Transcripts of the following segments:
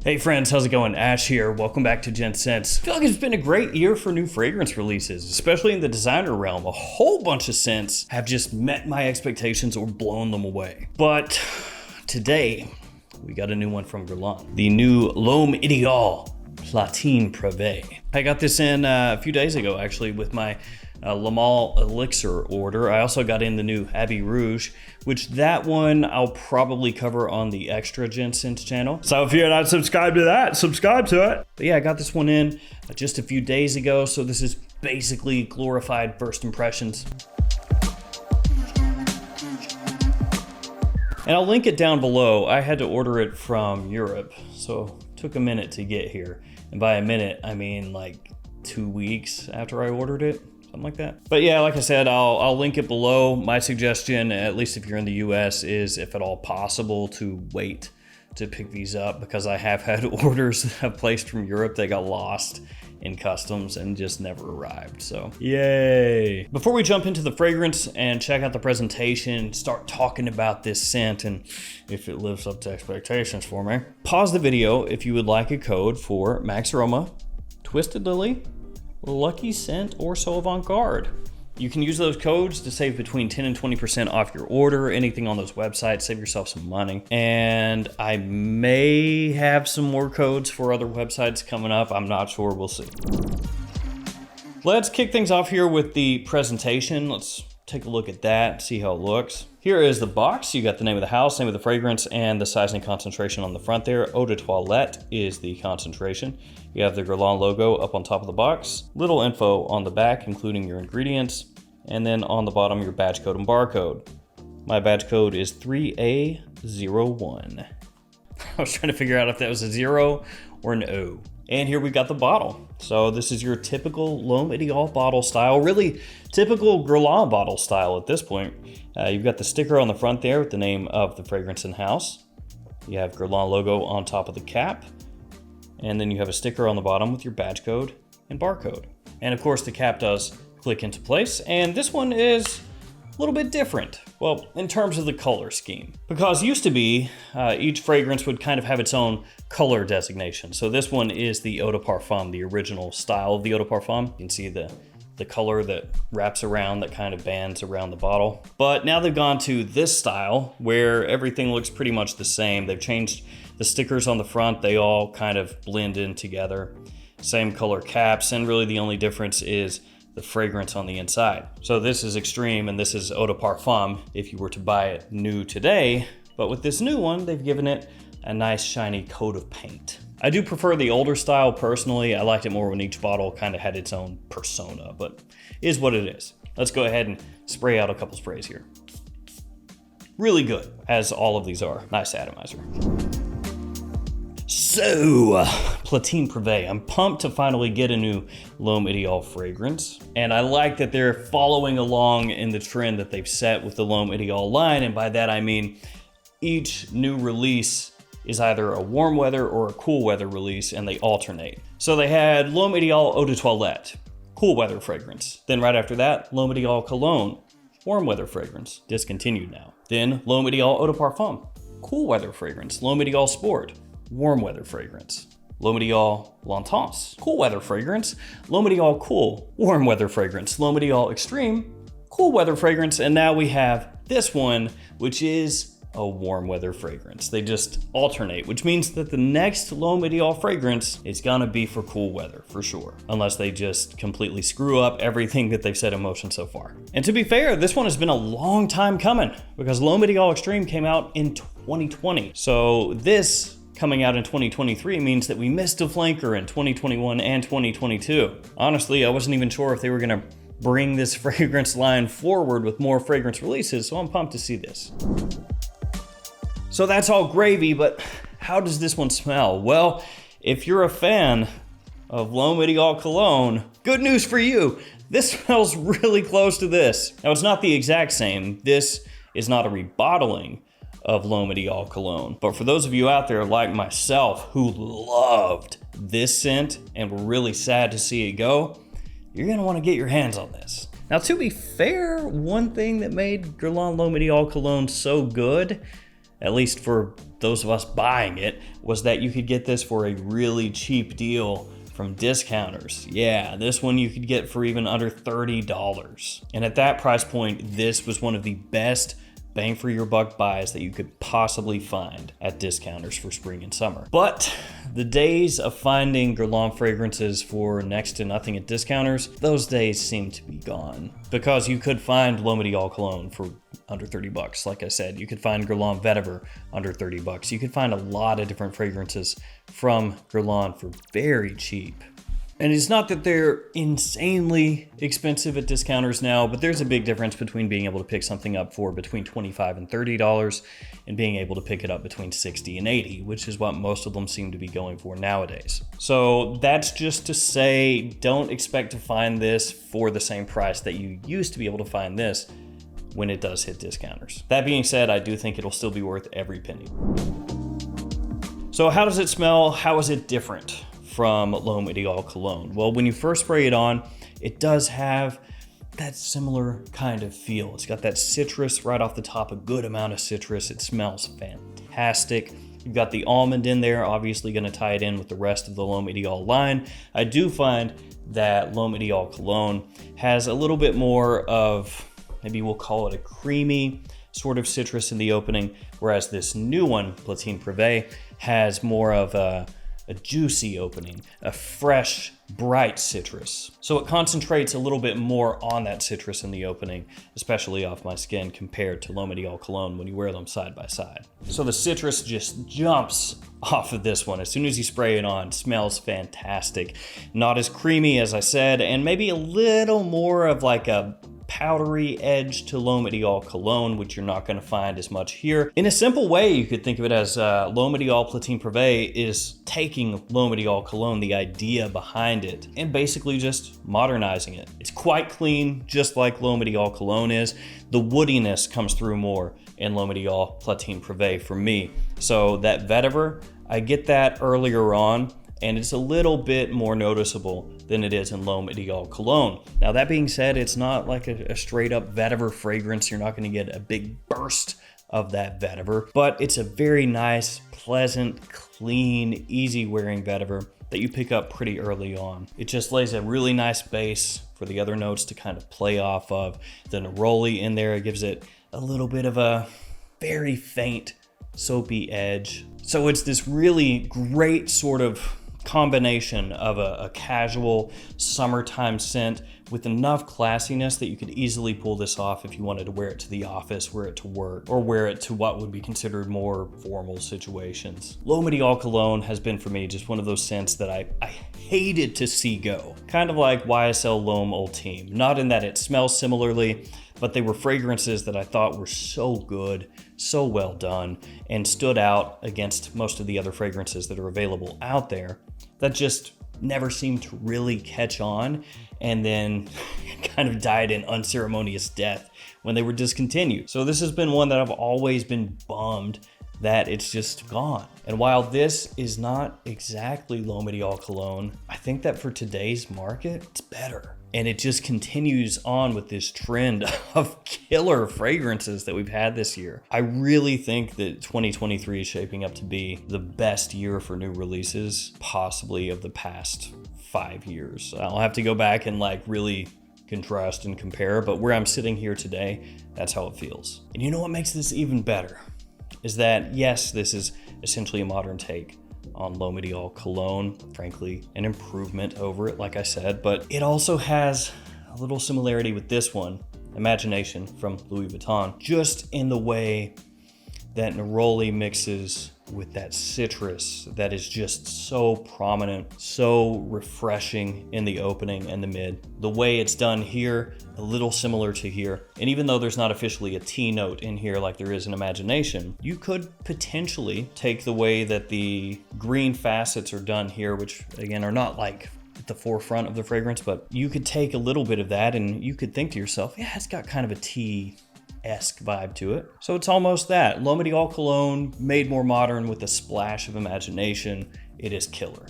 Hey friends, how's it going? Ash here. Welcome back to Gents. I feel like it's been a great year for new fragrance releases, especially in the designer realm. A whole bunch of scents have just met my expectations or blown them away. But today, we got a new one from Guerlain. The new L'Homme Ideal Platine Prive. I got this in a few days ago, actually, with my Le Male Elixir order. I also got in the new Abbey Rouge, which that one I'll probably cover on the extra Gents channel. So if you're not subscribed to that, subscribe to it. But yeah, I got this one in just a few days ago. So this is basically glorified first impressions. And I'll link it down below. I had to order it from Europe, so it took a minute to get here. And by a minute, I mean like 2 weeks after I ordered it. Something like that. But yeah, like I said, I'll link it below. My suggestion, at least if you're in the US, is if at all possible to wait to pick these up, because I have had orders that I've placed from Europe that got lost in customs and just never arrived, so yay. Before we jump into the fragrance and check out the presentation, start talking about this scent and if it lives up to expectations for me, pause the video if you would like a code for Max Aroma, Twisted Lily, Lucky Scent, or So Avant-Garde. You can use those codes to save between 10 and 20% off your order, anything on those websites, save yourself some money. And I may have some more codes for other websites coming up. I'm not sure, we'll see. Let's kick things off here with the presentation. Let's take a look at that, see how it looks. Here is the box. You got the name of the house, name of the fragrance, and the size and concentration on the front there. Eau de Toilette is the concentration. You have the Guerlain logo up on top of the box. Little info on the back, including your ingredients. And then on the bottom, your badge code and barcode. My badge code is 3A01. I was trying to figure out if that was a 0 or an O. And here we've got the bottle. So this is your typical L'Homme Ideal bottle style, really typical Guerlain bottle style at this point. You've got the sticker on the front there with the name of the fragrance in house. You have Guerlain logo on top of the cap. And then you have a sticker on the bottom with your badge code and barcode. And of course the cap does click into place. And this one is a little bit different. Well, in terms of the color scheme, because used to be each fragrance would kind of have its own color designation. So this one is the Eau de Parfum, the original style of the Eau de Parfum. You can see the color that wraps around, that kind of bands around the bottle. But now they've gone to this style where everything looks pretty much the same. They've changed the stickers on the front. They all kind of blend in together. Same color caps, and really the only difference is the fragrance on the inside. So this is Extreme and this is Eau de Parfum if you were to buy it new today. But with this new one, they've given it a nice shiny coat of paint. I do prefer the older style personally. I liked it more when each bottle kind of had its own persona, but it is what it is. Let's go ahead and spray out a couple sprays here. Really good, as all of these are. Nice atomizer. So, Platine Prive. I'm pumped to finally get a new L'Homme Ideal fragrance. And I like that they're following along in the trend that they've set with the L'Homme Ideal line. And by that I mean each new release is either a warm weather or a cool weather release, and they alternate. So they had L'Homme Ideal Eau de Toilette, cool weather fragrance. Then right after that, L'Homme Ideal Cologne, warm weather fragrance, discontinued now. Then L'Homme Ideal Eau de Parfum, cool weather fragrance. L'Homme Ideal Sport, warm weather fragrance. L'Homme Ideal L'Intense, cool weather fragrance. L'Homme Ideal Cool, warm weather fragrance. L'Homme Ideal Extreme, cool weather fragrance. And now we have this one, which is a warm weather fragrance. They just alternate, which means that the next L'Homme Ideal fragrance is gonna be for cool weather, for sure. Unless they just completely screw up everything that they've set in motion so far. And to be fair, this one has been a long time coming because L'Homme Ideal Extreme came out in 2020. So this coming out in 2023 means that we missed a flanker in 2021 and 2022. Honestly, I wasn't even sure if they were gonna bring this fragrance line forward with more fragrance releases, so I'm pumped to see this. So that's all gravy, but how does this one smell? Well, if you're a fan of L'Homme Ideal Cologne, good news for you. This smells really close to this. Now, it's not the exact same. This is not a rebottling of L'Homme Ideal Cologne. But for those of you out there like myself who loved this scent and were really sad to see it go, you're gonna wanna get your hands on this. Now, to be fair, one thing that made Guerlain L'Homme Ideal Cologne so good at least for those of us buying it, was that you could get this for a really cheap deal from discounters. Yeah, this one you could get for even under $30. And at that price point, this was one of the best bang for your buck buys that you could possibly find at discounters for spring and summer. But the days of finding Guerlain fragrances for next to nothing at discounters, those days seem to be gone. Because you could find L'Homme Ideal cologne for under 30 bucks. Like I said, you could find Guerlain vetiver under 30 bucks. You could find a lot of different fragrances from Guerlain for very cheap. And it's not that they're insanely expensive at discounters now, but there's a big difference between being able to pick something up for between $25 and $30 and being able to pick it up between $60 and $80, which is what most of them seem to be going for nowadays. So that's just to say, don't expect to find this for the same price that you used to be able to find this when it does hit discounters. That being said, I do think it'll still be worth every penny. So how does it smell? How is it different from L'Homme Ideal cologne? Well, when you first spray it on, it does have that similar kind of feel. It's got that citrus right off the top, a good amount of citrus. It smells fantastic. You've got the almond in there, obviously going to tie it in with the rest of the L'Homme Ideal line. I do find that L'Homme Ideal cologne has a little bit more of, maybe we'll call it a creamy sort of citrus in the opening, whereas this new one, Platine Prive, has more of a juicy opening, a fresh, bright citrus. So it concentrates a little bit more on that citrus in the opening, especially off my skin compared to L'Homme Ideal cologne when you wear them side by side. So the citrus just jumps off of this one. As soon as you spray it on, it smells fantastic. Not as creamy as I said, and maybe a little more of like a powdery edge to L'Homme Ideal cologne, which you're not going to find as much here. In a simple way, you could think of it as L'Homme Ideal Platine Prive is taking L'Homme Ideal cologne, the idea behind it, and basically just modernizing it. It's quite clean, just like L'Homme Ideal cologne is. The woodiness comes through more in L'Homme Ideal Platine Prive for me. So that vetiver, I get that earlier on, and it's a little bit more noticeable than it is in L'Homme Ideal cologne. Now that being said, it's not like a straight up vetiver fragrance. You're not gonna get a big burst of that vetiver, but it's a very nice, pleasant, clean, easy wearing vetiver that you pick up pretty early on. It just lays a really nice base for the other notes to kind of play off of. The neroli in there, it gives it a little bit of a very faint soapy edge. So it's this really great sort of combination of a casual summertime scent with enough classiness that you could easily pull this off if you wanted to wear it to the office, wear it to work, or wear it to what would be considered more formal situations. L'Homme Ideal cologne has been for me just one of those scents that I hated to see go. Kind of like YSL L'Homme Ultime. Not in that it smells similarly, but they were fragrances that I thought were so good, so well done, and stood out against most of the other fragrances that are available out there that just never seemed to really catch on, and then kind of died in unceremonious death when they were discontinued. So this has been one that I've always been bummed that it's just gone. And while this is not exactly L'Homme Ideal cologne, I think that for today's market, it's better. And it just continues on with this trend of killer fragrances that we've had this year. I really think that 2023 is shaping up to be the best year for new releases, possibly of the past 5 years. I'll have to go back and like really contrast and compare, but where I'm sitting here today, that's how it feels. And you know what makes this even better? Is that yes, this is essentially a modern take on L'Homme Ideal cologne, frankly, an improvement over it, like I said, but it also has a little similarity with this one, Imagination from Louis Vuitton, just in the way that neroli mixes with that citrus that is just so prominent, so refreshing in the opening and the mid. The way it's done here, a little similar to here. And even though there's not officially a tea note in here like there is in Imagination, you could potentially take the way that the green facets are done here, which again are not like at the forefront of the fragrance, but you could take a little bit of that and you could think to yourself, yeah, it's got kind of a tea-esque vibe to it. So it's almost that. L'Homme Ideal cologne made more modern with a splash of imagination. It is killer.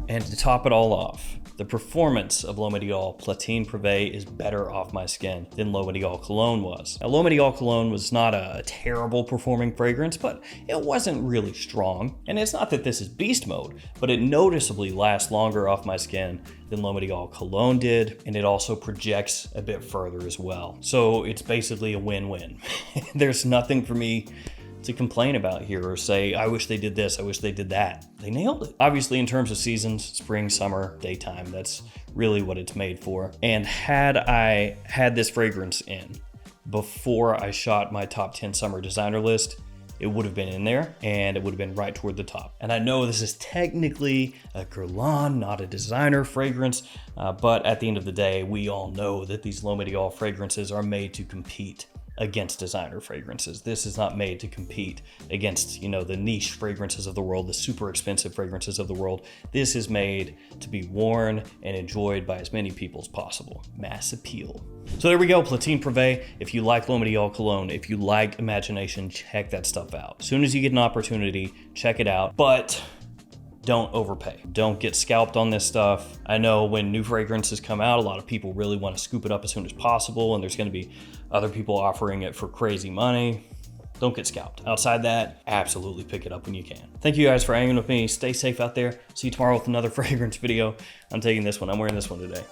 And to top it all off, The performance of L'Homme Ideal Platine Prive is better off my skin than L'Homme Ideal Cologne was. Now, L'Homme Ideal Cologne was not a terrible performing fragrance, but it wasn't really strong. And it's not that this is beast mode, but it noticeably lasts longer off my skin than L'Homme Ideal Cologne did, and it also projects a bit further as well. So it's basically a win-win. There's nothing for me to complain about here or say, I wish they did this, I wish they did that. They nailed it. Obviously, in terms of seasons, spring, summer, daytime, that's really what it's made for. And had I had this fragrance in before I shot my top 10 summer designer list, it would have been in there and it would have been right toward the top. And I know this is technically a Guerlain, not a designer fragrance, but at the end of the day, we all know that these L'Homme Ideal fragrances are made to compete against designer fragrances. This is not made to compete against, the niche fragrances of the world, the super expensive fragrances of the world. This is made to be worn and enjoyed by as many people as possible. Mass appeal. So there we go, Platine Prive. If you like L'Homme Ideal Cologne, if you like Imagination, check that stuff out. As soon as you get an opportunity, check it out. But don't overpay. Don't get scalped on this stuff. I know when new fragrances come out, a lot of people really want to scoop it up as soon as possible, and there's going to be other people offering it for crazy money. Don't get scalped. Outside that, absolutely pick it up when you can. Thank you guys for hanging with me. Stay safe out there. See you tomorrow with another fragrance video. I'm taking this one. I'm wearing this one today.